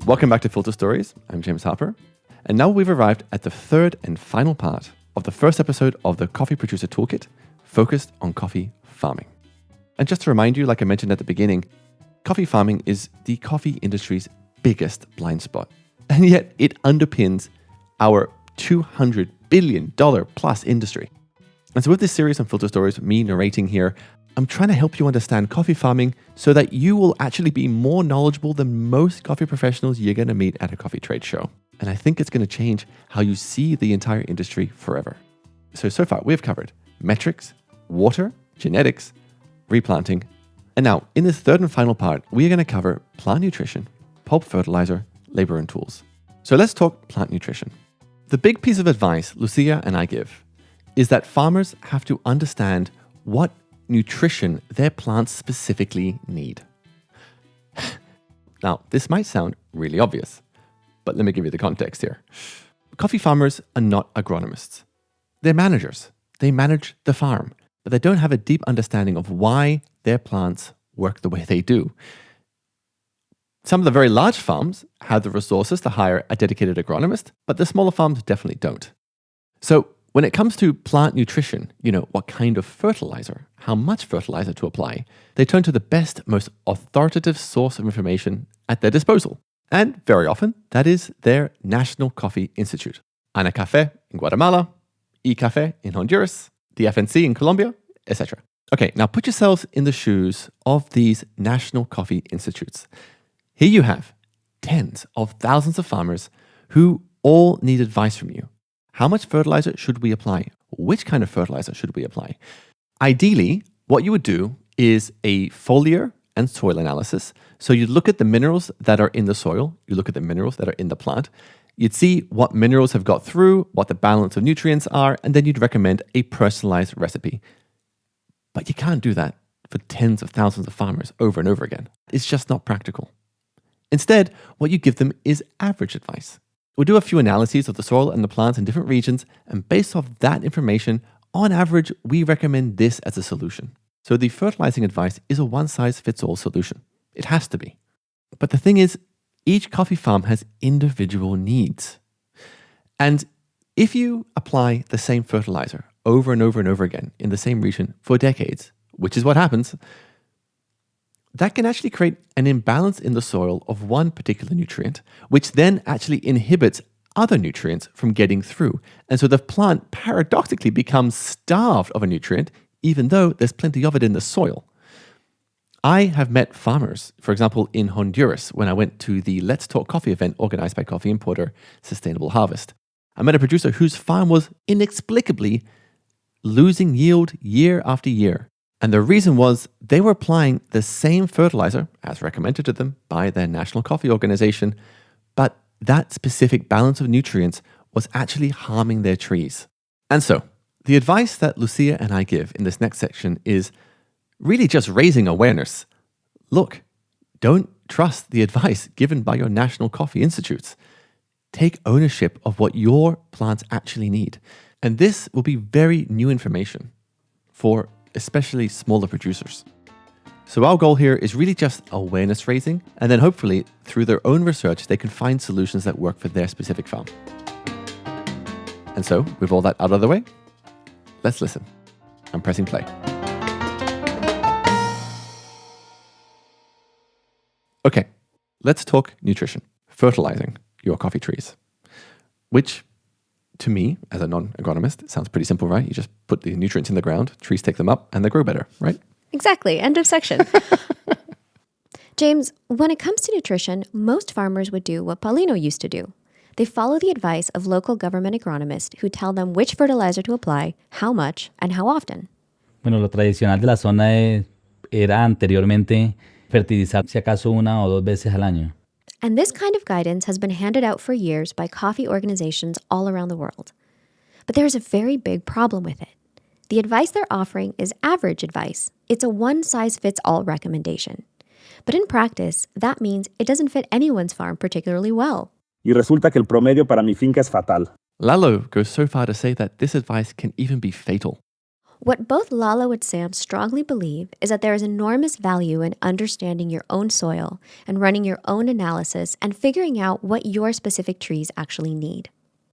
Welcome back to Filter Stories. I'm James Harper. And now we've arrived at the third and final part of the first episode of the Coffee Producer Toolkit, focused on coffee farming. And just to remind you, like I mentioned at the beginning, coffee farming is the coffee industry's biggest blind spot. And yet it underpins our $200 billion plus industry. And so with this series on Filter Stories, me narrating here, I'm trying to help you understand coffee farming so that you will actually be more knowledgeable than most coffee professionals you're going to meet at a coffee trade show. And I think it's going to change how you see the entire industry forever. So far, we've covered metrics, water, genetics, replanting. And now, in this third and final part, we're going to cover plant nutrition, pulp fertilizer, labor and tools. So let's talk plant nutrition. The big piece of advice Lucia and I give is that farmers have to understand what nutrition their plants specifically need. Now, this might sound really obvious, but let me give you the context here. Coffee farmers are not agronomists. They're managers. They manage the farm, but they don't have a deep understanding of why their plants work the way they do. Some of the very large farms have the resources to hire a dedicated agronomist, but the smaller farms definitely don't. So when it comes to plant nutrition, what kind of fertilizer, how much fertilizer to apply, they turn to the best, most authoritative source of information at their disposal. And very often, that is their National Coffee Institute. Anacafé in Guatemala, eCafé in Honduras, the FNC in Colombia, etc. Okay, now put yourselves in the shoes of these National Coffee Institutes. Here you have tens of thousands of farmers who all need advice from you. How much fertilizer should we apply? Which kind of fertilizer should we apply? Ideally, what you would do is a foliar and soil analysis. So you'd look at the minerals that are in the soil, you look at the minerals that are in the plant, you'd see what minerals have got through, what the balance of nutrients are, and then you'd recommend a personalized recipe. But you can't do that for tens of thousands of farmers over and over again. It's just not practical. Instead, what you give them is average advice. We'll do a few analyses of the soil and the plants in different regions, and based off that information, on average, we recommend this as a solution. So the fertilizing advice is a one-size-fits-all solution. It has to be. But the thing is, each coffee farm has individual needs. And if you apply the same fertilizer over and over and over again in the same region for decades, which is what happens, that can actually create an imbalance in the soil of one particular nutrient, which then actually inhibits other nutrients from getting through. And so the plant paradoxically becomes starved of a nutrient, even though there's plenty of it in the soil. I have met farmers, for example, in Honduras, when I went to the Let's Talk Coffee event organized by coffee importer Sustainable Harvest. I met a producer whose farm was inexplicably losing yield year after year. And the reason was they were applying the same fertilizer as recommended to them by their National Coffee Organization, but that specific balance of nutrients was actually harming their trees. And so, the advice that Lucia and I give in this next section is really just raising awareness. Look, don't trust the advice given by your National Coffee Institutes. Take ownership of what your plants actually need. And this will be very new information for especially smaller producers. So our goal here is really just awareness raising, and then hopefully through their own research, they can find solutions that work for their specific farm. And so with all that out of the way, let's listen. I'm pressing play. Okay, let's talk nutrition, fertilizing your coffee trees, which to me, as a non-agronomist, sounds pretty simple, right? You just put the nutrients in the ground, trees take them up, and they grow better, right? Exactly. End of section. James, when it comes to nutrition, most farmers would do what Paulino used to do. They follow the advice of local government agronomists who tell them which fertilizer to apply, how much, and how often. Bueno, lo tradicional de la zona era anteriormente fertilizar si acaso una o dos veces al año. And this kind of guidance has been handed out for years by coffee organizations all around the world. But there's a very big problem with it. The advice they're offering is average advice. It's a one-size-fits-all recommendation. But in practice, that means it doesn't fit anyone's farm particularly well. Y resulta que el promedio para mi finca es fatal. Lalo goes so far to say that this advice can even be fatal. What both Lalo and Sam strongly believe is that there is enormous value in understanding your own soil and running your own analysis and figuring out what your specific trees actually need.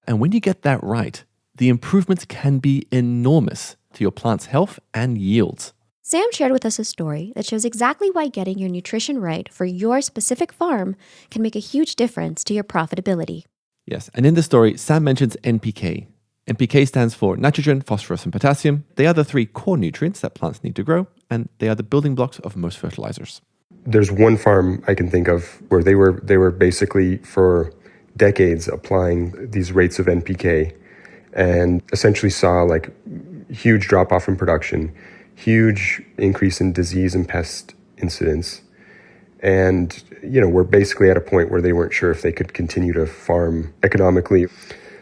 And when you get that right, the improvements can be enormous to your plant's health and yields. Sam shared with us a story that shows exactly why getting your nutrition right for your specific farm can make a huge difference to your profitability. Yes, and in the story, Sam mentions NPK. NPK stands for nitrogen, phosphorus, and potassium. They are the three core nutrients that plants need to grow, and they are the building blocks of most fertilizers. There's one farm I can think of where they were basically for decades applying these rates of NPK and essentially saw like huge drop off in production, huge increase in disease and pest incidents. And, we're basically at a point where they weren't sure if they could continue to farm economically.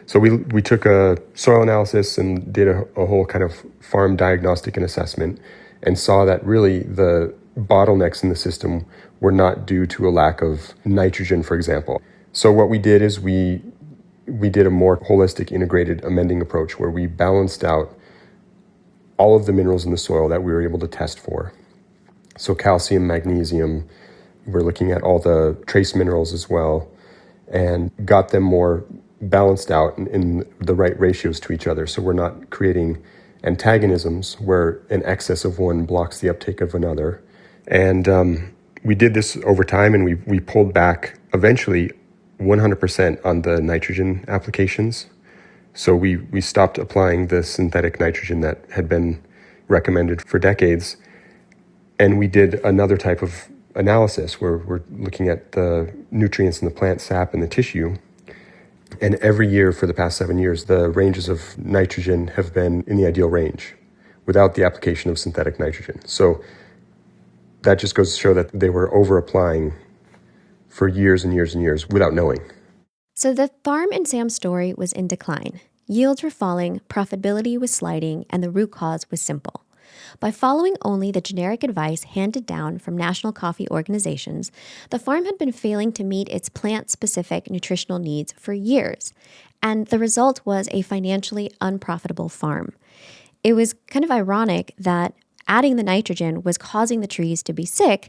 So we took a soil analysis and did a whole kind of farm diagnostic and assessment and saw that really the bottlenecks in the system were not due to a lack of nitrogen, for example. So what we did is we did a more holistic integrated amending approach where we balanced out all of the minerals in the soil that we were able to test for. So calcium, magnesium, we're looking at all the trace minerals as well and got them more balanced out in the right ratios to each other. So we're not creating antagonisms where an excess of one blocks the uptake of another. And we did this over time and we pulled back eventually 100% on the nitrogen applications. So we stopped applying the synthetic nitrogen that had been recommended for decades. And we did another type of analysis where we're looking at the nutrients in the plant sap and the tissue. And every year for the past 7 years, the ranges of nitrogen have been in the ideal range without the application of synthetic nitrogen. So that just goes to show that they were over-applying for years and years and years without knowing. So the farm in Sam's story was in decline. Yields were falling, profitability was sliding, and the root cause was simple. By following only the generic advice handed down from national coffee organizations, the farm had been failing to meet its plant-specific nutritional needs for years, and the result was a financially unprofitable farm. It was kind of ironic that adding the nitrogen was causing the trees to be sick,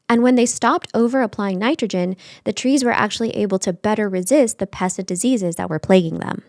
and when they stopped over-applying nitrogen, the trees were actually able to better resist the pests and diseases that were plaguing them.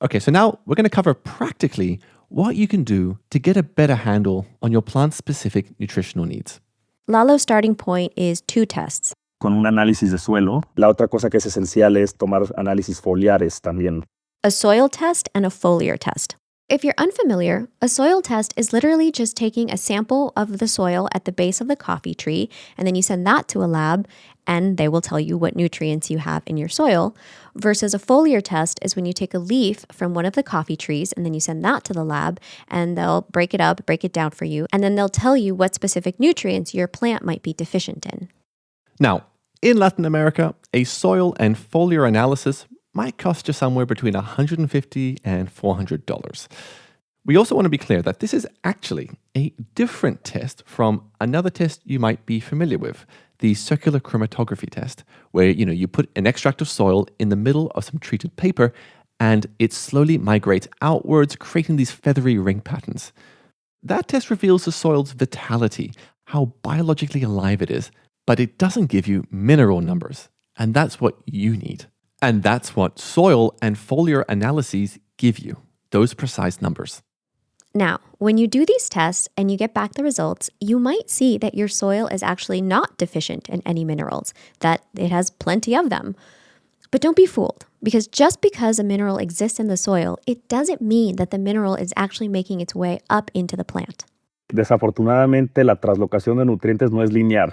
Okay, so now we're going to cover practically what you can do to get a better handle on your plant-specific nutritional needs. Lalo's starting point is 2 tests. Con un análisis de suelo. La otra cosa que es esencial es tomar análisis foliares también. A soil test and a foliar test. If you're unfamiliar, a soil test is literally just taking a sample of the soil at the base of the coffee tree, and then you send that to a lab, and they will tell you what nutrients you have in your soil, versus a foliar test is when you take a leaf from one of the coffee trees, and then you send that to the lab, and they'll break it down for you, and then they'll tell you what specific nutrients your plant might be deficient in. Now, in Latin America, a soil and foliar analysis might cost you somewhere between $150 and $400. We also want to be clear that this is actually a different test from another test you might be familiar with, the circular chromatography test, where you put an extract of soil in the middle of some treated paper and it slowly migrates outwards, creating these feathery ring patterns. That test reveals the soil's vitality, how biologically alive it is, but it doesn't give you mineral numbers, and that's what you need. And that's what soil and foliar analyses give you, those precise numbers. Now, when you do these tests and you get back the results, you might see that your soil is actually not deficient in any minerals, that it has plenty of them. But don't be fooled, because just because a mineral exists in the soil, it doesn't mean that the mineral is actually making its way up into the plant. Desafortunadamente, la translocación de nutrientes no es lineal.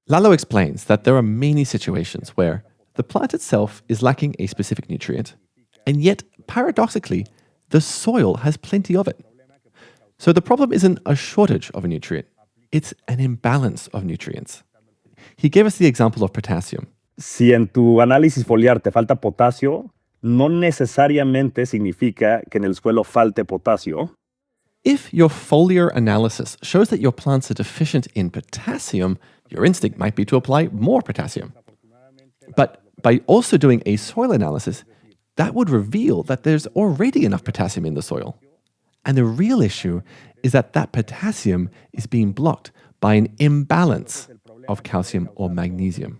Lalo explains that there are many situations where the plant itself is lacking a specific nutrient, and yet, paradoxically, the soil has plenty of it. So the problem isn't a shortage of a nutrient, it's an imbalance of nutrients. He gave us the example of potassium. Si en tu análisis foliar te falta potasio, no necesariamente significa que en el suelo falte potasio. If your foliar analysis shows that your plants are deficient in potassium, your instinct might be to apply more potassium. But by also doing a soil analysis, that would reveal that there's already enough potassium in the soil. And the real issue is that potassium is being blocked by an imbalance of calcium or magnesium.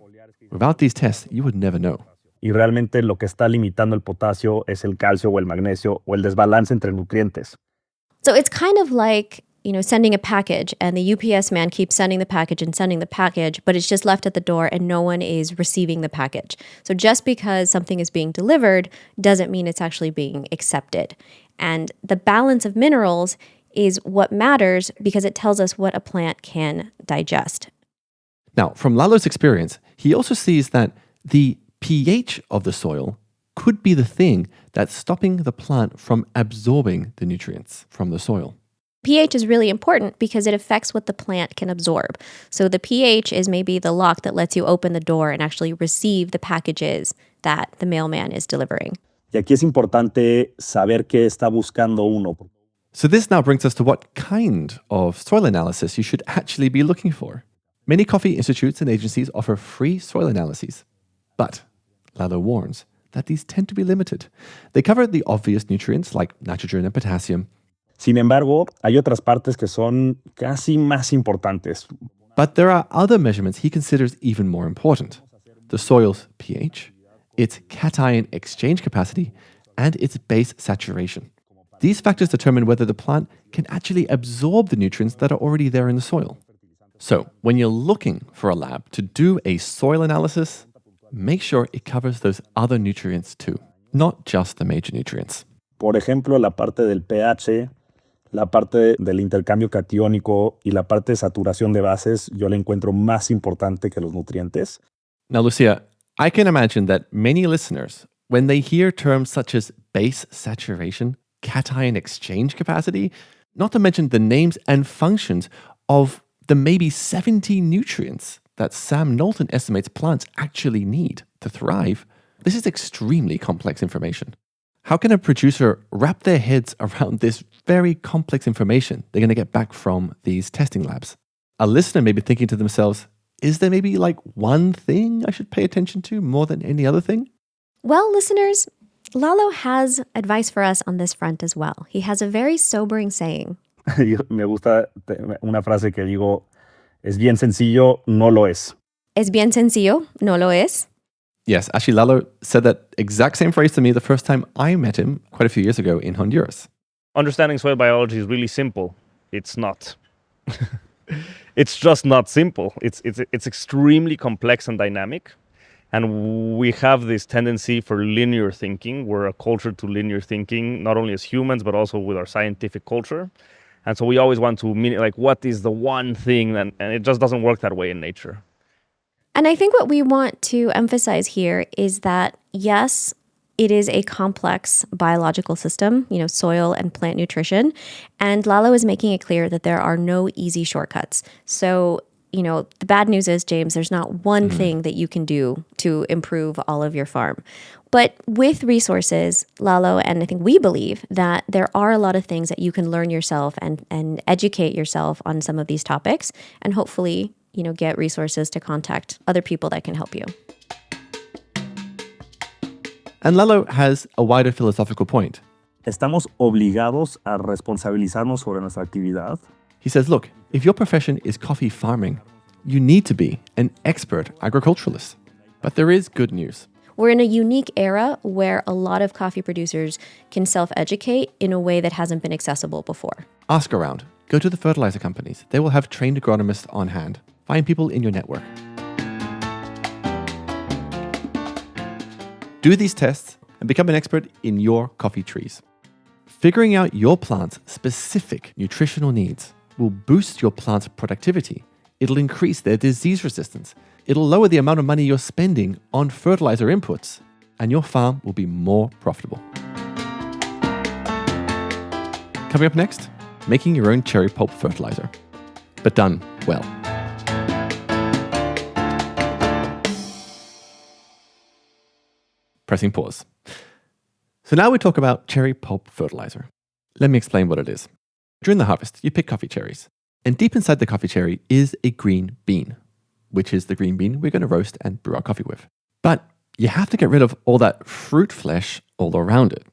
Without these tests, you would never know. Y realmente lo que está limitando el potasio es el calcio o el magnesio o el desbalance entre nutrientes. So it's kind of like, sending a package and the UPS man keeps sending the package, but it's just left at the door and no one is receiving the package. So just because something is being delivered doesn't mean it's actually being accepted. And the balance of minerals is what matters because it tells us what a plant can digest. Now, from Lalo's experience, he also sees that the pH of the soil could be the thing that's stopping the plant from absorbing the nutrients from the soil. pH is really important because it affects what the plant can absorb. So the pH is maybe the lock that lets you open the door and actually receive the packages that the mailman is delivering. Y aquí es importante saber qué está buscando uno. So this now brings us to what kind of soil analysis you should actually be looking for. Many coffee institutes and agencies offer free soil analyses. But Lalo warns that these tend to be limited. They cover the obvious nutrients like nitrogen and potassium. Sin embargo, hay otras partes que son casi más importantes. But there are other measurements he considers even more important. The soil's pH, its cation exchange capacity, and its base saturation. These factors determine whether the plant can actually absorb the nutrients that are already there in the soil. So, when you're looking for a lab to do a soil analysis, make sure it covers those other nutrients too, not just the major nutrients. Por ejemplo, la parte del pH, la parte del intercambio catiónico y la parte de saturación de bases, yo la encuentro más importante que los nutrientes. Now, Lucia, I can imagine that many listeners, when they hear terms such as base saturation, cation exchange capacity, not to mention the names and functions of the maybe 70 nutrients that Sam Knowlton estimates plants actually need to thrive, this is extremely complex information. How can a producer wrap their heads around this very complex information they're going to get back from these testing labs? A listener may be thinking to themselves, is there maybe like one thing I should pay attention to more than any other thing? Well, listeners, Lalo has advice for us on this front as well. He has a very sobering saying. Me gusta una frase que digo, es bien sencillo, no lo es. Es bien sencillo, no lo es. Yes, actually, Lalo said that exact same phrase to me the first time I met him quite a few years ago in Honduras. Understanding soil biology is really simple. It's not. It's just not simple. It's extremely complex and dynamic. And we have this tendency for linear thinking. We're a culture to linear thinking, not only as humans, but also with our scientific culture. And so we always want to mean, like, what is the one thing? And it just doesn't work that way in nature. And I think what we want to emphasize here is that, yes, it is a complex biological system, soil and plant nutrition. And Lalo is making it clear that there are no easy shortcuts. So, the bad news is, James, there's not one thing that you can do to improve all of your farm. But with resources, Lalo, and I think we believe that there are a lot of things that you can learn yourself and educate yourself on some of these topics, and hopefully, get resources to contact other people that can help you. And Lalo has a wider philosophical point. Estamos obligados a responsabilizarnos sobre nuestra actividad. He says, look, if your profession is coffee farming, you need to be an expert agriculturalist. But there is good news. We're in a unique era where a lot of coffee producers can self-educate in a way that hasn't been accessible before. Ask around. Go to the fertilizer companies. They will have trained agronomists on hand. Find people in your network. Do these tests and become an expert in your coffee trees. Figuring out your plant's specific nutritional needs will boost your plant's productivity. It'll increase their disease resistance. It'll lower the amount of money you're spending on fertilizer inputs, and your farm will be more profitable. Coming up next, making your own cherry pulp fertilizer, but done well. Pressing pause. So now we talk about cherry pulp fertilizer. Let me explain what it is. During the harvest, you pick coffee cherries, and deep inside the coffee cherry is a green bean, which is the green bean we're going to roast and brew our coffee with. But you have to get rid of all that fruit flesh all around it.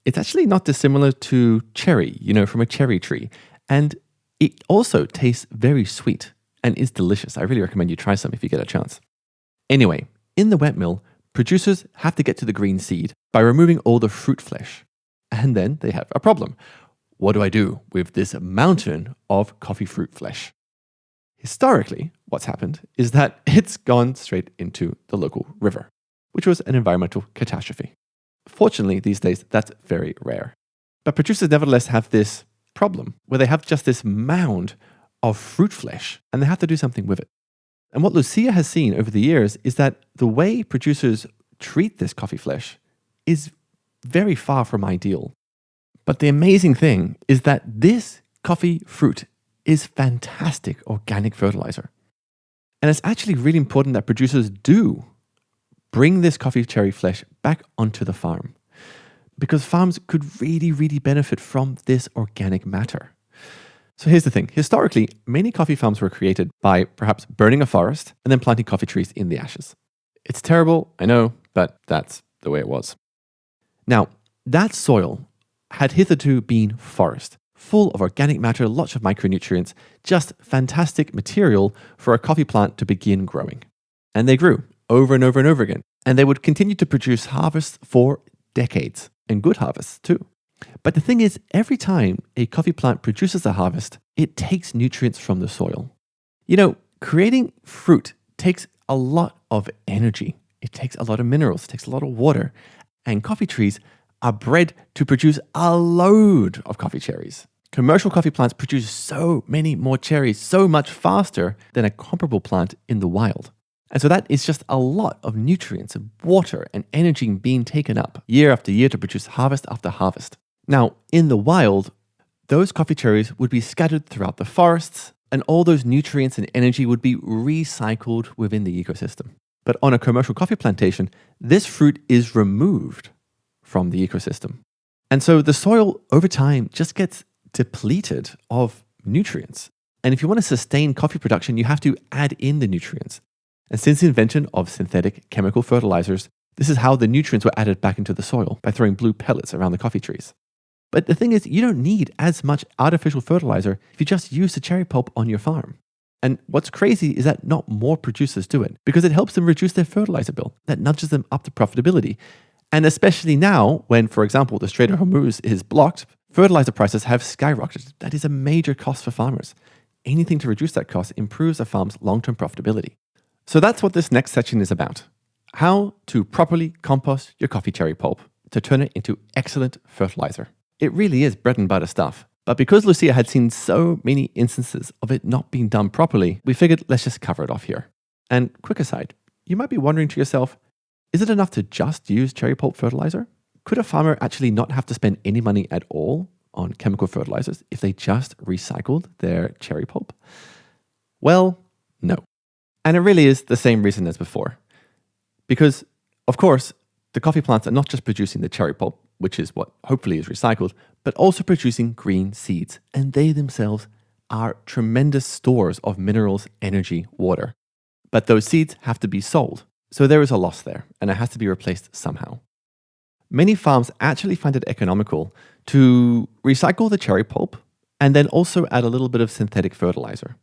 It's actually not dissimilar to cherry, from a cherry tree. And it also tastes very sweet and is delicious. I really recommend you try some if you get a chance. Anyway, in the wet mill, producers have to get to the green seed by removing all the fruit flesh. And then they have a problem. What do I do with this mountain of coffee fruit flesh? Historically, what's happened is that it's gone straight into the local river, which was an environmental catastrophe. Fortunately, these days, that's very rare. But producers nevertheless have this problem where they have just this mound of fruit flesh and they have to do something with it. And what Lucia has seen over the years is that the way producers treat this coffee flesh is very far from ideal. But the amazing thing is that this coffee fruit is fantastic organic fertilizer. And it's actually really important that producers do bring this coffee cherry flesh back onto the farm, because farms could really, really benefit from this organic matter. So here's the thing. Historically, many coffee farms were created by perhaps burning a forest and then planting coffee trees in the ashes. It's terrible, I know, but that's the way it was. Now, that soil had hitherto been forest, full of organic matter, lots of micronutrients, just fantastic material for a coffee plant to begin growing. And they grew over and over and over again. And they would continue to produce harvests for decades, and good harvests too. But the thing is, every time a coffee plant produces a harvest, it takes nutrients from the soil. Creating fruit takes a lot of energy. It takes a lot of minerals, it takes a lot of water. And coffee trees are bred to produce a load of coffee cherries. Commercial coffee plants produce so many more cherries so much faster than a comparable plant in the wild. And so that is just a lot of nutrients and water and energy being taken up year after year to produce harvest after harvest. Now, in the wild, those coffee cherries would be scattered throughout the forests, and all those nutrients and energy would be recycled within the ecosystem. But on a commercial coffee plantation, this fruit is removed from the ecosystem. And so the soil over time just gets depleted of nutrients. And if you want to sustain coffee production, you have to add in the nutrients. And since the invention of synthetic chemical fertilizers, this is how the nutrients were added back into the soil, by throwing blue pellets around the coffee trees. But the thing is, you don't need as much artificial fertilizer if you just use the cherry pulp on your farm. And what's crazy is that not more producers do it, because it helps them reduce their fertilizer bill. That nudges them up to profitability. And especially now, when, for example, the Strait of Hormuz is blocked, fertilizer prices have skyrocketed. That is a major cost for farmers. Anything to reduce that cost improves a farm's long-term profitability. So that's what this next section is about. How to properly compost your coffee cherry pulp to turn it into excellent fertilizer. It really is bread and butter stuff. But because Lucia had seen so many instances of it not being done properly, we figured let's just cover it off here. And quick aside, you might be wondering to yourself, is it enough to just use cherry pulp fertilizer? Could a farmer actually not have to spend any money at all on chemical fertilizers if they just recycled their cherry pulp? Well, no. And it really is the same reason as before. Because, of course, the coffee plants are not just producing the cherry pulp, which is what hopefully is recycled, but also producing green seeds. And they themselves are tremendous stores of minerals, energy, water. But those seeds have to be sold. So there is a loss there, and it has to be replaced somehow. Many farms actually find it economical to recycle the cherry pulp and then also add a little bit of synthetic fertilizer.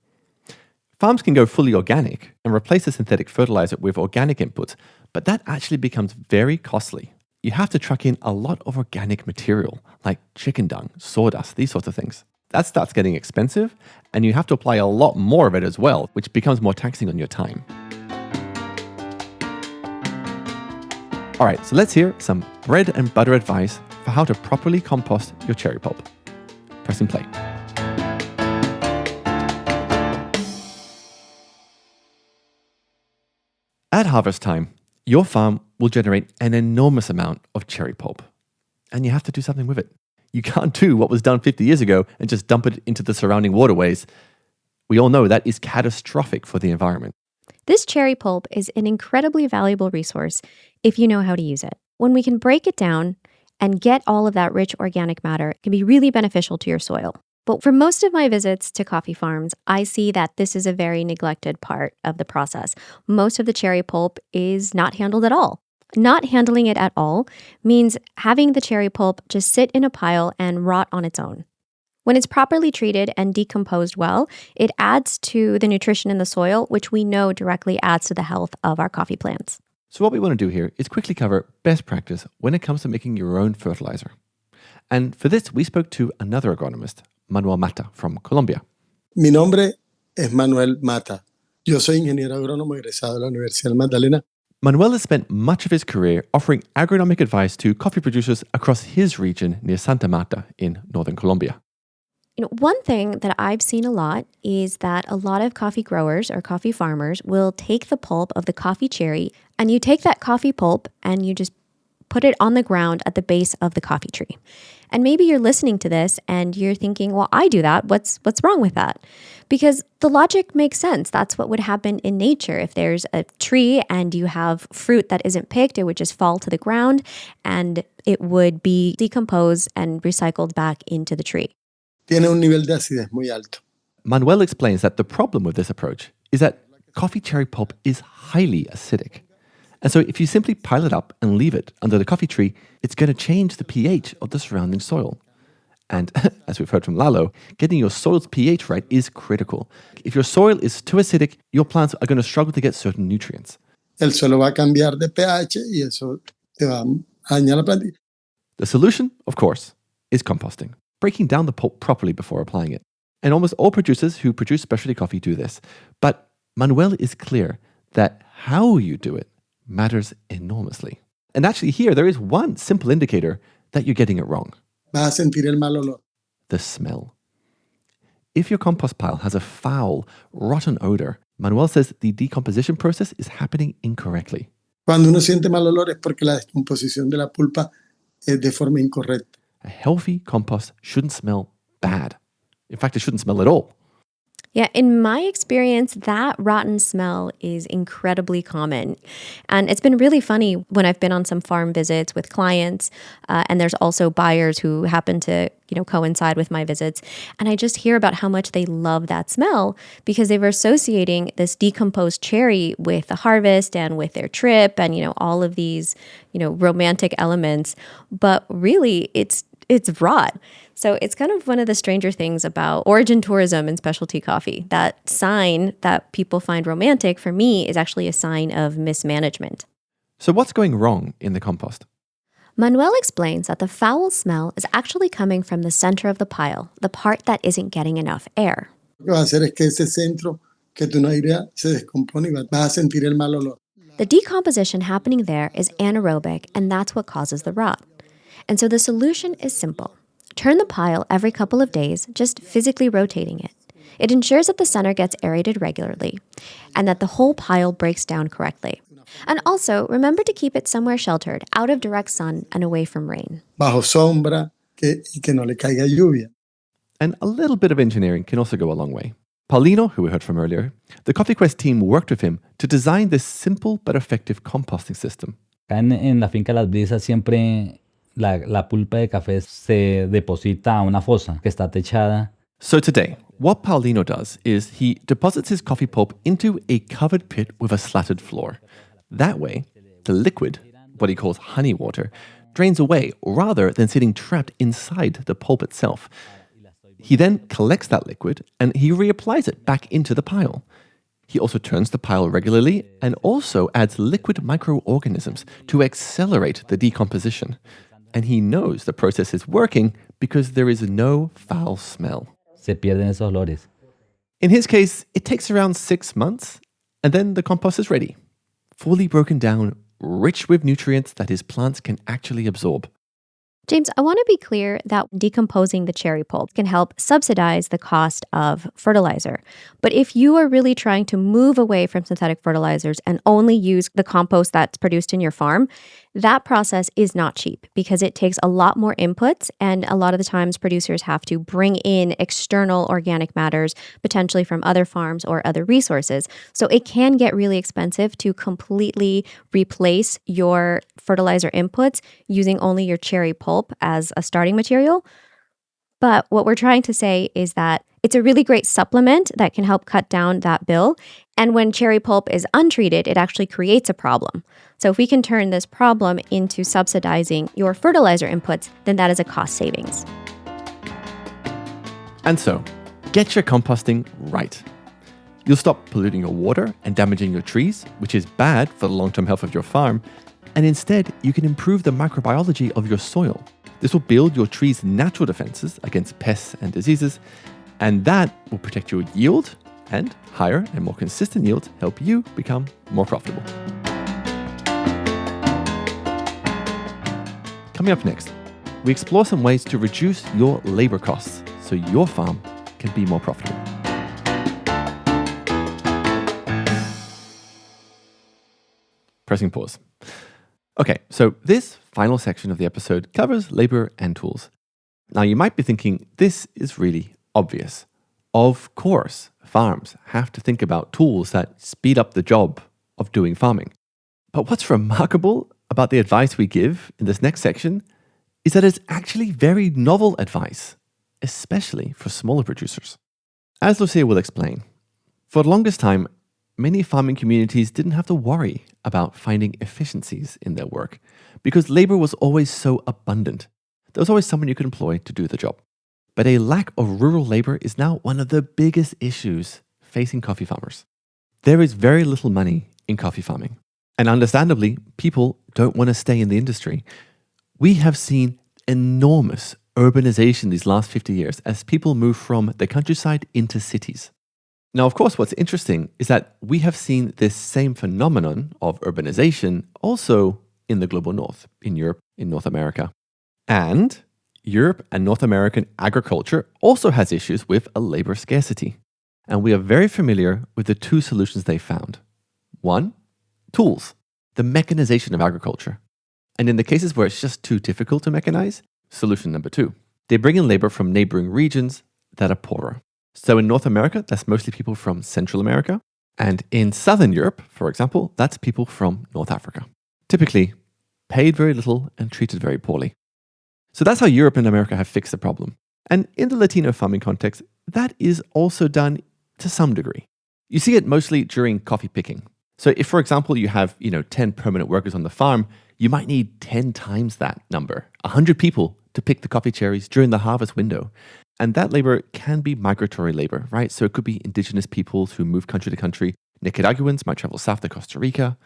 Farms can go fully organic and replace the synthetic fertilizer with organic inputs, but that actually becomes very costly. You have to truck in a lot of organic material, like chicken dung, sawdust, these sorts of things. That starts getting expensive, and you have to apply a lot more of it as well, which becomes more taxing on your time. All right, so let's hear some bread and butter advice for how to properly compost your cherry pulp. Pressing play. At harvest time, your farm will generate an enormous amount of cherry pulp, and you have to do something with it. You can't do what was done 50 years ago and just dump it into the surrounding waterways. We all know that is catastrophic for the environment. This cherry pulp is an incredibly valuable resource if you know how to use it. When we can break it down and get all of that rich organic matter, it can be really beneficial to your soil. But for most of my visits to coffee farms, I see that this is a very neglected part of the process. Most of the cherry pulp is not handled at all. Not handling it at all means having the cherry pulp just sit in a pile and rot on its own. When it's properly treated and decomposed well, it adds to the nutrition in the soil, which we know directly adds to the health of our coffee plants. So what we want to do here is quickly cover best practice when it comes to making your own fertilizer. And for this, we spoke to another agronomist, Manuel Mata from Colombia. Mi nombre es Manuel Mata. Yo soy ingeniero agrónomo egresado de la Universidad del Magdalena. Manuel has spent much of his career offering agronomic advice to coffee producers across his region near Santa Marta in northern Colombia. One thing that I've seen a lot is that a lot of coffee growers or coffee farmers will take the pulp of the coffee cherry, and you take that coffee pulp and you just put it on the ground at the base of the coffee tree. And maybe you're listening to this and you're thinking, well, I do that. What's wrong with that? Because the logic makes sense. That's what would happen in nature. If there's a tree and you have fruit that isn't picked, it would just fall to the ground and it would be decomposed and recycled back into the tree. Tiene un nivel de acidez muy alto. Manuel explains that the problem with this approach is that coffee cherry pulp is highly acidic. And so if you simply pile it up and leave it under the coffee tree, it's going to change the pH of the surrounding soil. And as we've heard from Lalo, getting your soil's pH right is critical. If your soil is too acidic, your plants are going to struggle to get certain nutrients. El suelo va a cambiar de pH y eso te va a dañar la plantilla. The solution, of course, is composting, breaking down the pulp properly before applying it. And almost all producers who produce specialty coffee do this. But Manuel is clear that how you do it matters enormously. And actually here, there is one simple indicator that you're getting it wrong. Vas a sentir el mal olor. The smell. If your compost pile has a foul, rotten odor, Manuel says the decomposition process is happening incorrectly. Cuando uno siente mal olor es porque la descomposición de la pulpa es de forma incorrecta. A healthy compost shouldn't smell bad. In fact, it shouldn't smell at all. Yeah, in my experience, that rotten smell is incredibly common. And it's been really funny when I've been on some farm visits with clients, and there's also buyers who happen to, coincide with my visits. And I just hear about how much they love that smell because they were associating this decomposed cherry with the harvest and with their trip and, all of these, romantic elements. But really, it's rot. So it's kind of one of the stranger things about origin tourism and specialty coffee. That sign that people find romantic, for me, is actually a sign of mismanagement. So what's going wrong in the compost? Manuel explains that the foul smell is actually coming from the center of the pile, the part that isn't getting enough air. Lo que va a hacer es que ese centro que tú no aireas se descompone y vas a sentir el mal olor. The decomposition happening there is anaerobic, and that's what causes the rot. And so the solution is simple. Turn the pile every couple of days, just physically rotating it. It ensures that the center gets aerated regularly and that the whole pile breaks down correctly. And also, remember to keep it somewhere sheltered, out of direct sun and away from rain. Bajo sombra y que no le caiga lluvia. And a little bit of engineering can also go a long way. Paulino, who we heard from earlier, the Coffee Quest team worked with him to design this simple but effective composting system. En la finca Las Brisas siempre la pulpa de café se deposita a una fosa que está techada. So today, what Paulino does is he deposits his coffee pulp into a covered pit with a slatted floor. That way, the liquid, what he calls honey water, drains away rather than sitting trapped inside the pulp itself. He then collects that liquid and he reapplies it back into the pile. He also turns the pile regularly and also adds liquid microorganisms to accelerate the decomposition. And he knows the process is working because there is no foul smell. Se pierden esos olores. In his case, it takes around 6 months, and then the compost is ready, fully broken down, rich with nutrients that his plants can actually absorb. James, I want to be clear that decomposing the cherry pulp can help subsidize the cost of fertilizer. But if you are really trying to move away from synthetic fertilizers and only use the compost that's produced in your farm, that process is not cheap because it takes a lot more inputs, and a lot of the times producers have to bring in external organic matters, potentially from other farms or other resources. So it can get really expensive to completely replace your fertilizer inputs using only your cherry pulp as a starting material. But what we're trying to say is that it's a really great supplement that can help cut down that bill. And when cherry pulp is untreated, it actually creates a problem. So if we can turn this problem into subsidizing your fertilizer inputs, then that is a cost savings. And so, get your composting right. You'll stop polluting your water and damaging your trees, which is bad for the long-term health of your farm, and instead you can improve the microbiology of your soil. This will build your tree's natural defenses against pests and diseases, and that will protect your yield, and higher and more consistent yields help you become more profitable. Coming up next, we explore some ways to reduce your labor costs so your farm can be more profitable. Pressing pause. Okay, so this final section of the episode covers labor and tools. Now you might be thinking, this is really obvious. Of course, farms have to think about tools that speed up the job of doing farming. But what's remarkable about the advice we give in this next section is that it's actually very novel advice, especially for smaller producers. As Lucia will explain, for the longest time, many farming communities didn't have to worry about finding efficiencies in their work because labor was always so abundant. There was always someone you could employ to do the job. But a lack of rural labor is now one of the biggest issues facing coffee farmers. There is very little money in coffee farming. And understandably, people don't want to stay in the industry. We have seen enormous urbanization these last 50 years as people move from the countryside into cities. Now, of course, what's interesting is that we have seen this same phenomenon of urbanization also in the global north, in Europe, in North America. And Europe and North American agriculture also has issues with a labor scarcity. And we are very familiar with the two solutions they found. One, tools, the mechanization of agriculture. And in the cases where it's just too difficult to mechanize, solution number two, they bring in labor from neighboring regions that are poorer. So in North America, that's mostly people from Central America. And in Southern Europe, for example, that's people from North Africa. Typically paid very little and treated very poorly. So that's how Europe and America have fixed the problem. And in the Latino farming context, that is also done to some degree. You see it mostly during coffee picking. So if, for example, you have 10 permanent workers on the farm, you might need 10 times that number, 100 people to pick the coffee cherries during the harvest window. And that labor can be migratory labor, right? So it could be indigenous peoples who move country to country. Nicaraguans might travel south to Costa Rica.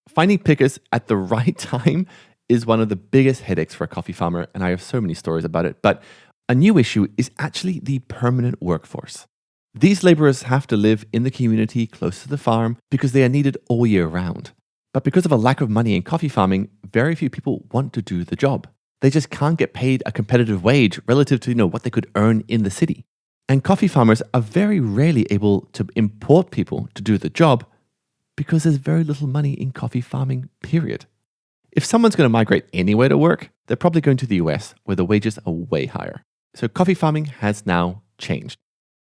Finding pickers at the right time is one of the biggest headaches for a coffee farmer, and I have so many stories about it. But a new issue is actually the permanent workforce. These laborers have to live in the community close to the farm because they are needed all year round. But because of a lack of money in coffee farming, very few people want to do the job. They just can't get paid a competitive wage relative to what they could earn in the city. And coffee farmers are very rarely able to import people to do the job because there's very little money in coffee farming, period. If someone's going to migrate anywhere to work, they're probably going to the US where the wages are way higher. So coffee farming has now changed.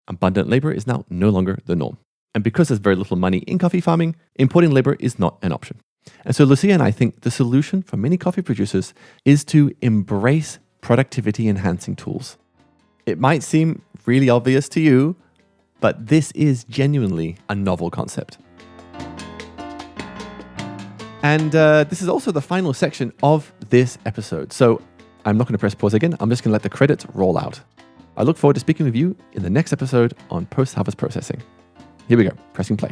Abundant labor is now no longer the norm. And because there's very little money in coffee farming, importing labor is not an option. And so Lucia and I think the solution for many coffee producers is to embrace productivity enhancing tools. It might seem really obvious to you, but this is genuinely a novel concept. And this is also the final section of this episode. So I'm not going to press pause again. I'm just going to let the credits roll out. I look forward to speaking with you in the next episode on post-harvest processing. Here we go, pressing play.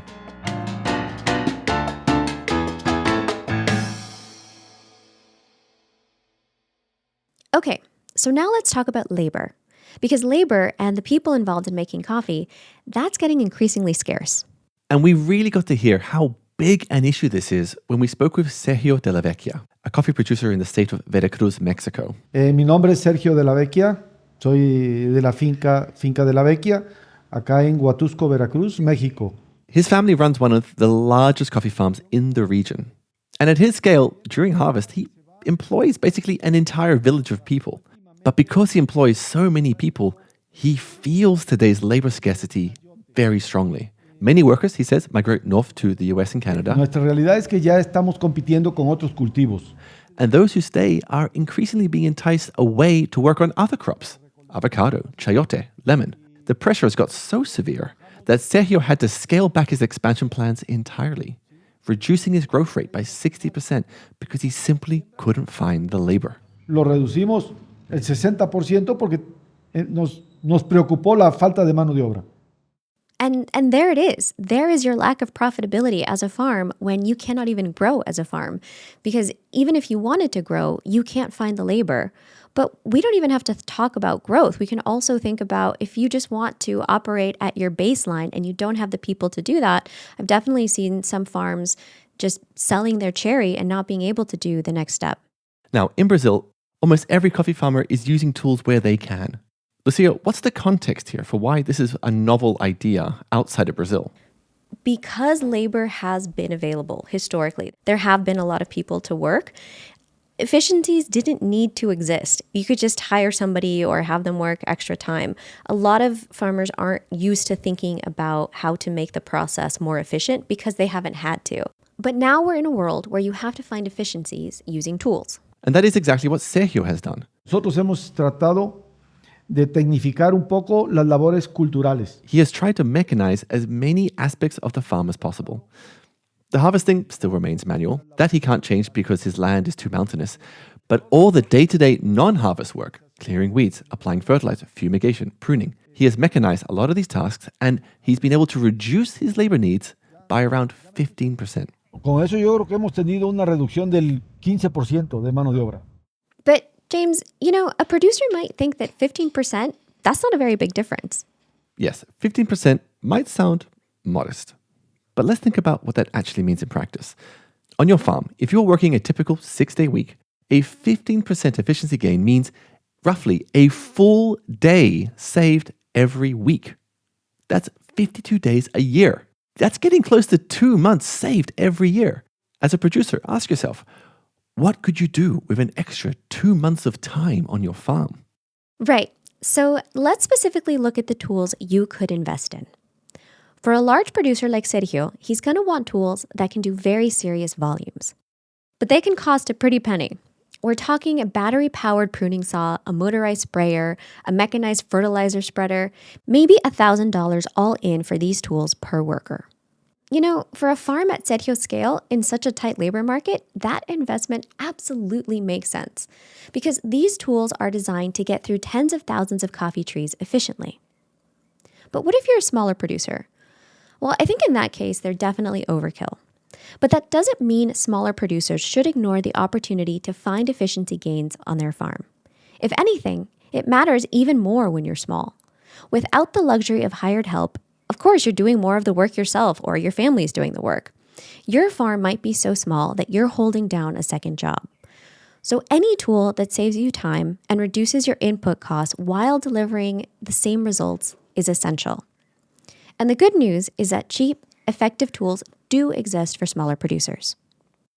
Okay, so now let's talk about labor. Because labor and the people involved in making coffee, that's getting increasingly scarce. And we really got to hear how big an issue this is when we spoke with Sergio de la Vecchia, a coffee producer in the state of Veracruz, Mexico. Mi nombre es Sergio de la Vecchia. Soy de la finca de la Vecchia, acá en Huatusco, Veracruz, México. His family runs one of the largest coffee farms in the region. And at his scale, during harvest, he employs basically an entire village of people. But because he employs so many people, he feels today's labor scarcity very strongly. Many workers, he says, migrate north to the US and Canada. Nuestra realidad es que ya estamos compitiendo con otros cultivos. And those who stay are increasingly being enticed away to work on other crops. Avocado, chayote, lemon. The pressure has got so severe that Sergio had to scale back his expansion plans entirely, reducing his growth rate by 60% because he simply couldn't find the labor. Lo reducimos el 60% porque nos preocupó la falta de mano de obra. And there it is. There is your lack of profitability as a farm when you cannot even grow as a farm. Because even if you wanted to grow, you can't find the labor. But we don't even have to talk about growth. We can also think about if you just want to operate at your baseline and you don't have the people to do that. I've definitely seen some farms just selling their cherry and not being able to do the next step. Now, in Brazil, almost every coffee farmer is using tools where they can. Lucia, what's the context here for why this is a novel idea outside of Brazil? Because labor has been available historically, there have been a lot of people to work. Efficiencies didn't need to exist. You could just hire somebody or have them work extra time. A lot of farmers aren't used to thinking about how to make the process more efficient because they haven't had to. But now we're in a world where you have to find efficiencies using tools. And that is exactly what Sergio has done. Nosotros hemos tratado de tecnificar un poco las labores culturales. He has tried to mechanize as many aspects of the farm as possible. The harvesting still remains manual. That he can't change because his land is too mountainous. But all the day-to-day non-harvest work, clearing weeds, applying fertilizer, fumigation, pruning, he has mechanized a lot of these tasks and he's been able to reduce his labor needs by around 15%. Con eso yo creo que hemos tenido una reducción del 15% de mano de obra. But James, a producer might think that 15%, that's not a very big difference. Yes, 15% might sound modest. But let's think about what that actually means in practice. On your farm, if you're working a typical 6-day week, a 15% efficiency gain means roughly a full day saved every week. That's 52 days a year. That's getting close to 2 months saved every year. As a producer, ask yourself, what could you do with an extra 2 months of time on your farm? Right. So let's specifically look at the tools you could invest in. For a large producer like Sergio, he's going to want tools that can do very serious volumes. But they can cost a pretty penny. We're talking a battery-powered pruning saw, a motorized sprayer, a mechanized fertilizer spreader, maybe $1,000 all in for these tools per worker. For a farm at Sergio's scale, in such a tight labor market, that investment absolutely makes sense because these tools are designed to get through tens of thousands of coffee trees efficiently. But what if you're a smaller producer? Well, I think in that case, they're definitely overkill. But that doesn't mean smaller producers should ignore the opportunity to find efficiency gains on their farm. If anything, it matters even more when you're small. Without the luxury of hired help, of course, you're doing more of the work yourself or your family's doing the work. Your farm might be so small that you're holding down a second job. So any tool that saves you time and reduces your input costs while delivering the same results is essential. And the good news is that cheap, effective tools do exist for smaller producers.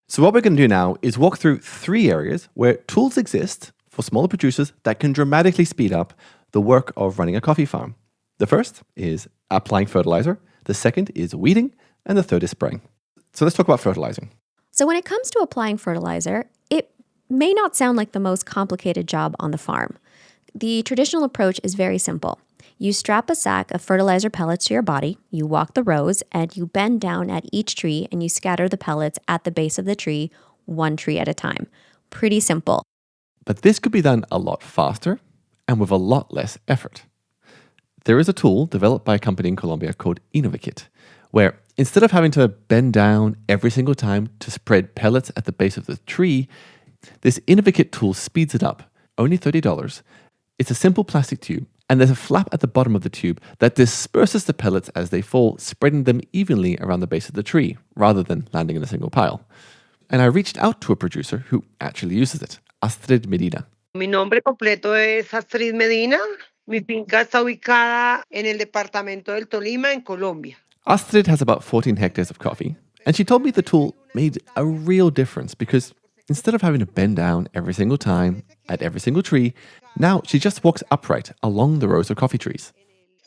So what we're going to do now is walk through 3 areas where tools exist for smaller producers that can dramatically speed up the work of running a coffee farm. The first is applying fertilizer, the second is weeding, and the third is spraying. So let's talk about fertilizing. So when it comes to applying fertilizer, it may not sound like the most complicated job on the farm. The traditional approach is very simple. You strap a sack of fertilizer pellets to your body, you walk the rows, and you bend down at each tree and you scatter the pellets at the base of the tree, one tree at a time. Pretty simple. But this could be done a lot faster and with a lot less effort. There is a tool developed by a company in Colombia called Innovakit, where instead of having to bend down every single time to spread pellets at the base of the tree, this Innovakit tool speeds it up, only $30. It's a simple plastic tube, and there's a flap at the bottom of the tube that disperses the pellets as they fall, spreading them evenly around the base of the tree, rather than landing in a single pile. And I reached out to a producer who actually uses it, Astrid Medina. Mi nombre completo es Astrid Medina. Mi finca está ubicada en el departamento del Tolima, en Colombia. Astrid has about 14 hectares of coffee, and she told me the tool made a real difference because instead of having to bend down every single time at every single tree, now she just walks upright along the rows of coffee trees.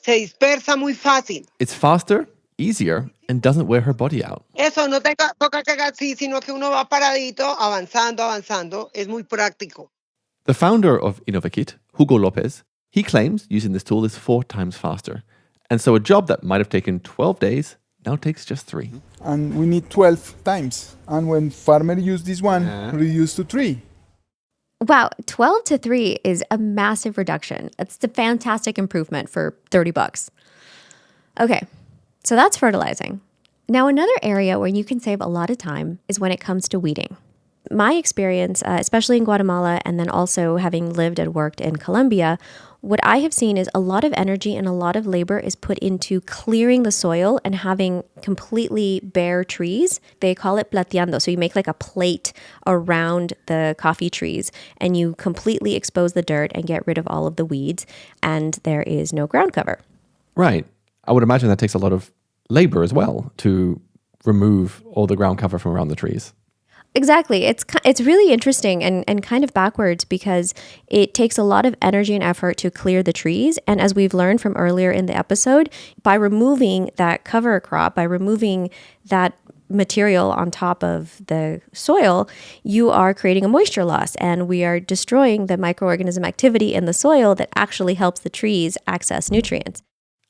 Se dispersa muy fácil. It's faster, easier, and doesn't wear her body out. Eso no toca que haga así, sino que uno va paradito, avanzando. Es muy práctico. The founder of Innovakit, Hugo Lopez, he claims using this tool is 4 times faster. And so a job that might have taken 12 days now takes just 3. And we need 12 times. And when farmer use this one, reduce to 3. Wow, 12 to 3 is a massive reduction. It's a fantastic improvement for $30. Okay, so that's fertilizing. Now, another area where you can save a lot of time is when it comes to weeding. My experience, especially in Guatemala and then also having lived and worked in Colombia, what I have seen is a lot of energy and a lot of labor is put into clearing the soil and having completely bare trees. They call it plateando. So you make like a plate around the coffee trees and you completely expose the dirt and get rid of all of the weeds, and there is no ground cover. Right. I would imagine that takes a lot of labor as well to remove all the ground cover from around the trees. Exactly. It's really interesting and kind of backwards because it takes a lot of energy and effort to clear the trees. And as we've learned from earlier in the episode, by removing that cover crop, by removing that material on top of the soil, you are creating a moisture loss, and we are destroying the microorganism activity in the soil that actually helps the trees access nutrients.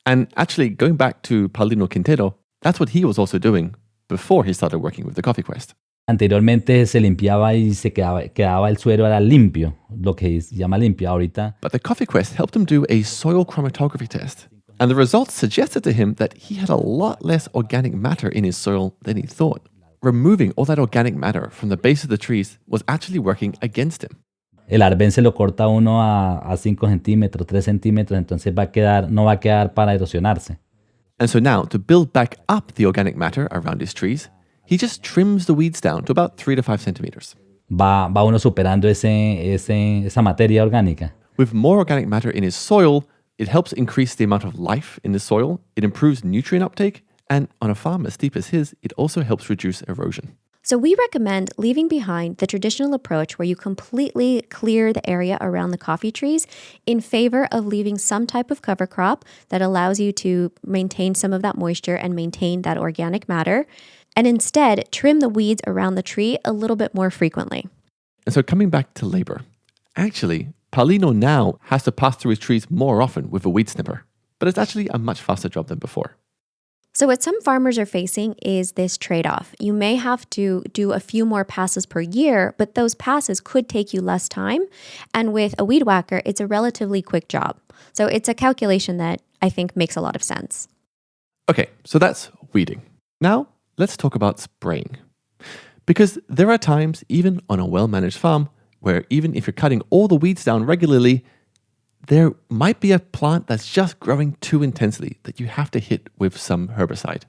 And actually, going back to Paulino Quintero, that's what he was also doing before he started working with the Coffee Quest. Anteriormente se limpiaba y se quedaba el suelo era limpio, lo que se llama limpio ahorita. But the Coffee Quest helped him do a soil chromatography test. And the results suggested to him that he had a lot less organic matter in his soil than he thought. Removing all that organic matter from the base of the trees was actually working against him. El arben se lo corta uno a 5 centímetros, 3 centímetros, entonces no va a quedar para erosionarse. And so now, to build back up the organic matter around his trees, he just trims the weeds down to about 3 to 5 centimeters. Va uno superando esa materia orgánica. With more organic matter in his soil, it helps increase the amount of life in the soil, it improves nutrient uptake, and on a farm as steep as his, it also helps reduce erosion. So we recommend leaving behind the traditional approach where you completely clear the area around the coffee trees in favor of leaving some type of cover crop that allows you to maintain some of that moisture and maintain that organic matter, and instead trim the weeds around the tree a little bit more frequently. And so coming back to labor, actually, Paulino now has to pass through his trees more often with a weed snipper, but it's actually a much faster job than before. So what some farmers are facing is this trade-off. You may have to do a few more passes per year, but those passes could take you less time. And with a weed whacker, it's a relatively quick job. So it's a calculation that I think makes a lot of sense. Okay, so that's weeding. Now, let's talk about spraying. Because there are times, even on a well-managed farm, where even if you're cutting all the weeds down regularly, there might be a plant that's just growing too intensely that you have to hit with some herbicide.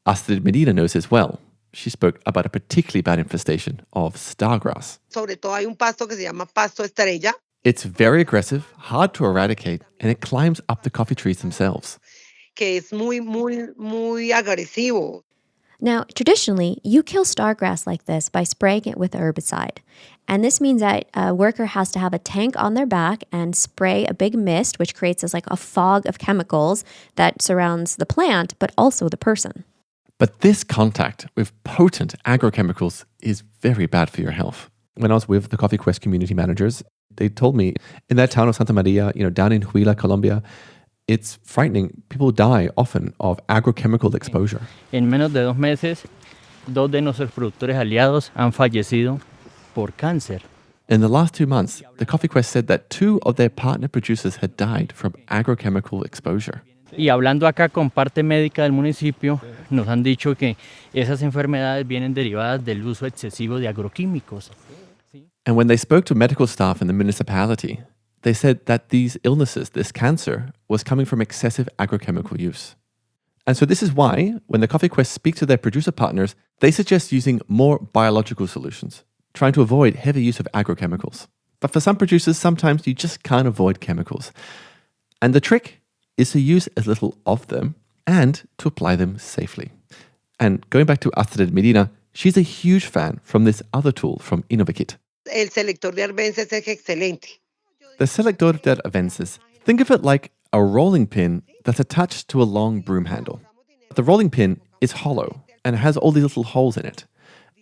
Astrid Medina knows this well. She spoke about a particularly bad infestation of stargrass. Sobre todo hay un pasto que se llama pasto estrella. It's very aggressive, hard to eradicate, and it climbs up the coffee trees themselves. Que es muy agresivo. Now, traditionally, you kill stargrass like this by spraying it with a herbicide. And this means that a worker has to have a tank on their back and spray a big mist, which creates this like a fog of chemicals that surrounds the plant, but also the person. But this contact with potent agrochemicals is very bad for your health. When I was with the Coffee Quest community managers, they told me in that town of Santa Maria, down in Huila, Colombia, it's frightening. People die often of agrochemical exposure. En menos de 2 meses, 2 de nuestros productores aliados han fallecido por cáncer. In the last 2 months, the Coffee Quest said that 2 of their partner producers had died from agrochemical exposure. Y hablando acá con parte médica del municipio, nos han dicho que esas enfermedades vienen derivadas del uso excesivo de agroquímicos. And when they spoke to medical staff in the municipality, they said that these illnesses, this cancer, was coming from excessive agrochemical use. And so this is why, when the Coffee Quest speak to their producer partners, they suggest using more biological solutions, trying to avoid heavy use of agrochemicals. But for some producers, sometimes you just can't avoid chemicals. And the trick is to use as little of them and to apply them safely. And going back to Astrid Medina, she's a huge fan from this other tool from Innovakit. El selector de arbences es excelente. The selector de arbences, think of it like a rolling pin that's attached to a long broom handle. The rolling pin is hollow and has all these little holes in it.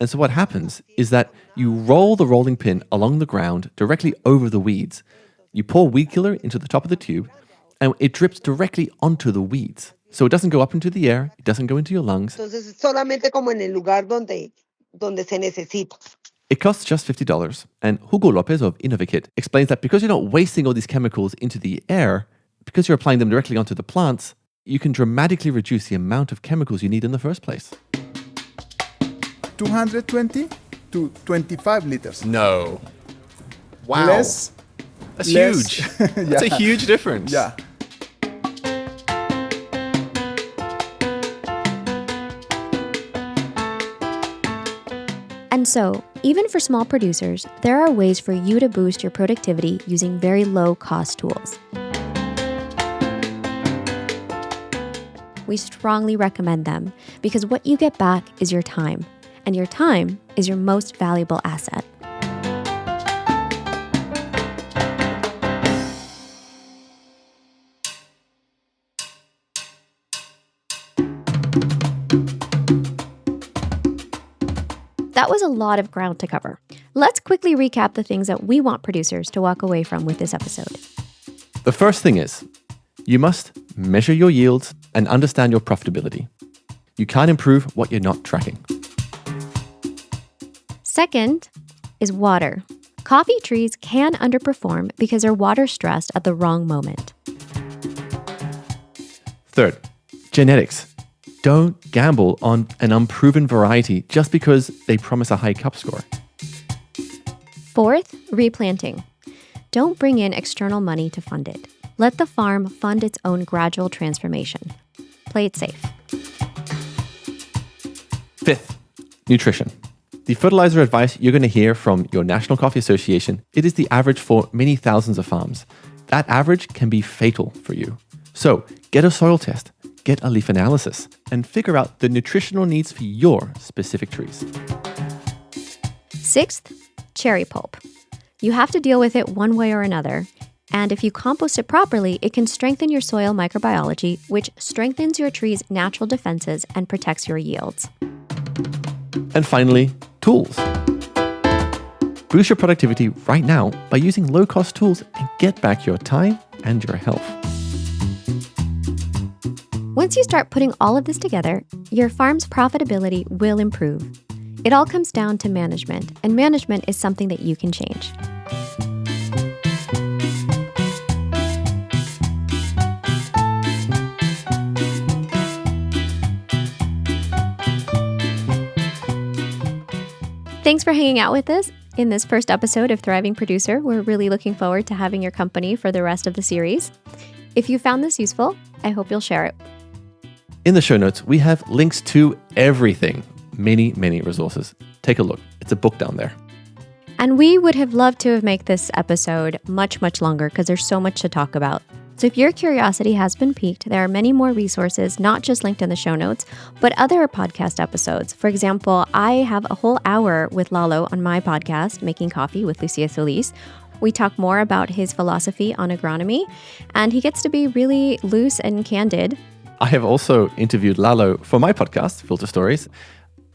And so what happens is that you roll the rolling pin along the ground directly over the weeds. You pour weed killer into the top of the tube, and it drips directly onto the weeds. So it doesn't go up into the air, it doesn't go into your lungs. Entonces, solamente como en el lugar donde se necesita. It costs just $50, and Hugo Lopez of Innovakit explains that because you're not wasting all these chemicals into the air, because you're applying them directly onto the plants, you can dramatically reduce the amount of chemicals you need in the first place. 220 to 25 liters. No. Wow. Less. That's huge. That's a huge difference. Yeah. And so, even for small producers, there are ways for you to boost your productivity using very low-cost tools. We strongly recommend them because what you get back is your time, and your time is your most valuable asset. That was a lot of ground to cover. Let's quickly recap the things that we want producers to walk away from with this episode. The first thing is, you must measure your yields and understand your profitability. You can't improve what you're not tracking. Second is water. Coffee trees can underperform because they're water stressed at the wrong moment. Third, genetics. Don't gamble on an unproven variety just because they promise a high cup score. Fourth, replanting. Don't bring in external money to fund it. Let the farm fund its own gradual transformation. Play it safe. Fifth, nutrition. The fertilizer advice you're going to hear from your National Coffee Association, it is the average for many thousands of farms. That average can be fatal for you. So get a soil test, get a leaf analysis, and figure out the nutritional needs for your specific trees. Sixth, cherry pulp. You have to deal with it one way or another. And if you compost it properly, it can strengthen your soil microbiology, which strengthens your tree's natural defenses and protects your yields. And finally, tools. Boost your productivity right now by using low-cost tools and get back your time and your health. Once you start putting all of this together, your farm's profitability will improve. It all comes down to management, and management is something that you can change. Thanks for hanging out with us in this first episode of Thriving Producer. We're really looking forward to having your company for the rest of the series. If you found this useful, I hope you'll share it. In the show notes, we have links to everything. Many, many resources. Take a look. It's a book down there. And we would have loved to have made this episode much, much longer because there's so much to talk about. So if your curiosity has been piqued, there are many more resources, not just linked in the show notes, but other podcast episodes. For example, I have a whole hour with Lalo on my podcast, Making Coffee with Lucia Solis. We talk more about his philosophy on agronomy, and he gets to be really loose and candid. I have also interviewed Lalo for my podcast, Filter Stories.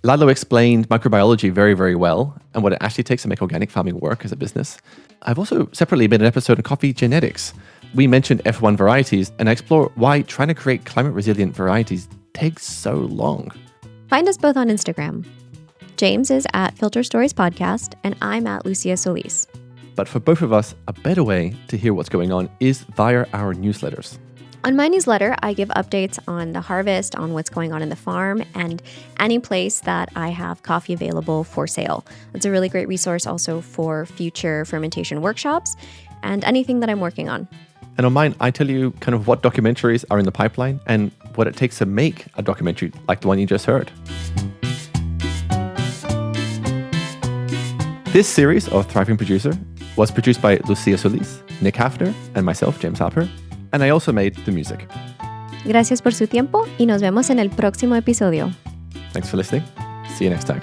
Lalo explained microbiology very, very well and what it actually takes to make organic farming work as a business. I've also separately made an episode on coffee genetics. We mentioned F1 varieties, and I explore why trying to create climate-resilient varieties takes so long. Find us both on Instagram. James is at Filter Stories Podcast, and I'm at Lucia Solis. But for both of us, a better way to hear what's going on is via our newsletters. On my newsletter, I give updates on the harvest, on what's going on in the farm, and any place that I have coffee available for sale. It's a really great resource also for future fermentation workshops and anything that I'm working on. And on mine, I tell you kind of what documentaries are in the pipeline and what it takes to make a documentary like the one you just heard. This series of Thriving Producer was produced by Lucia Solis, Nick Hafner, and myself, James Harper. And I also made the music. Gracias por su tiempo y nos vemos en el próximo episodio. Thanks for listening. See you next time.